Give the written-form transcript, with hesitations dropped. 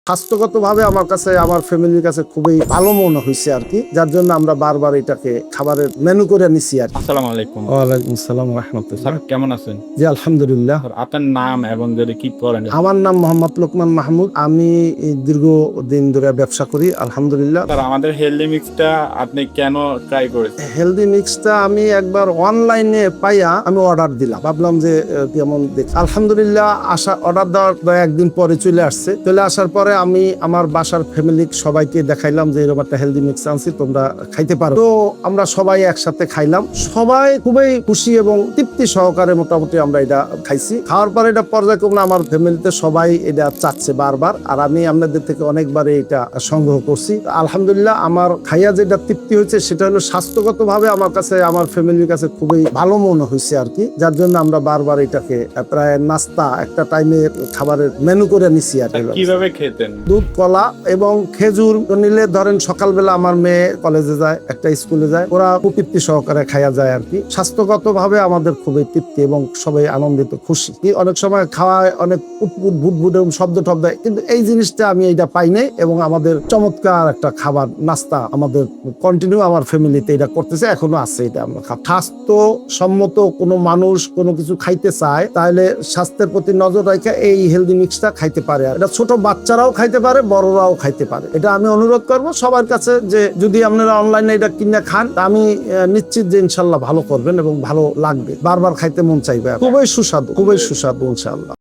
স্বাস্থ্যগতভাবে আমার কাছে, আমার ফ্যামিলির কাছে খুবই ভালো মনে হয়েছে আর কি, যার জন্য আমরা বারবার এটাকে খাবারের মেনু করে নিছি আর কি। আসসালামু আলাইকুম। ওয়ালাইকুম আসসালাম রাহমাতুল্লাহ। স্যার কেমন আছেন? জি আলহামদুলিল্লাহ। স্যার আপনার নাম এবং যদি কি করেন? আমার নাম মোহাম্মদ লোকমান মাহমুদ। আমি দীর্ঘদিন ধরে ব্যবসা করি আলহামদুলিল্লাহ। স্যার আমাদের হেলদি মিক্সটা আপনি কেন ট্রাই করেছেন? হেলদি মিক্সটা আমি একবার অনলাইনে পাইয়া আমি অর্ডার দিলাম, ভাবলাম যে কেমন দেখি। আলহামদুলিল্লাহ অর্ডার দেওয়ার একদিন পরে চলে আসছে। চলে আসার পরে আমি আমার বাসার ফ্যামিলি সবাইকে দেখাইলাম যে এরকম একটা হেলদি মিক্স আনছি, তোমরা খাইতে পারো। তো আমরা সবাই একসাথে খাইলাম, সবাই খুবই খুশি এবং তৃপ্তি সহকারে মোটামুটি আমরা এটা খাইছি। খাওয়ার পরে এটা পর্যায়ক্রমে আমার ফ্যামিলিতে সবাই এটা চাচ্ছে বারবার, আর আমি আপনাদের থেকে অনেকবার এটা সংগ্রহ করছি। আলহামদুলিল্লাহ আমার খাইয়া যেটা তৃপ্তি হয়েছে সেটা হলো স্বাস্থ্যগতভাবে আমার কাছে, আমার ফ্যামিলির কাছে খুবই ভালো মনে হয়েছে আর কি, যার জন্য আমরা বারবার এটাকে প্রায় নাস্তা একটা টাইমে খাবারের মেনু করে নিছি আর কি। কিভাবে খেতেন? দুধ, কলা এবং খেজুর নিলে ধরেন সকালবেলা আমার মেয়ে কলেজে যায়, একটা স্কুলে যায়, ওরা খুব তৃপ্তি সহকারে খাওয়া যায় আর কি। স্বাস্থ্যগতভাবে আমাদের খুবই তৃপ্তি এবং সবাই আনন্দিত খুশি। অনেক সময় খাওয়ায় অনেক উটপুট ভুটভুট এবং শব্দ টব্দ, কিন্তু এই জিনিসটা আমি এইটা পাই নাই এবং আমাদের চমৎকার একটা খাবার নাস্তা আমাদের কন্টিনিউ আমার ফ্যামিলিতে এটা করতেছে, এখনো আছে। এটা আমরা স্বাস্থ্যসম্মত কোনো মানুষ কোনো কিছু খাইতে চায় তাহলে স্বাস্থ্যের প্রতি নজর রেখে এই হেলদি মিক্সটা খাইতে পারে। আর এটা ছোট বাচ্চারাও খাইতে পারে, বড়রাও খাইতে পারে। এটা আমি অনুরোধ করব সবার কাছে যে যদি আপনারা অনলাইনে এটা কিনে খান, আমি নিশ্চিত যে ইনশাল্লাহ ভালো করবেন এবং ভালো লাগবে, বারবার খাইতে মন চাইবে। খুবই সুস্বাদু, খুবই সুস্বাদু ইনশাল্লাহ।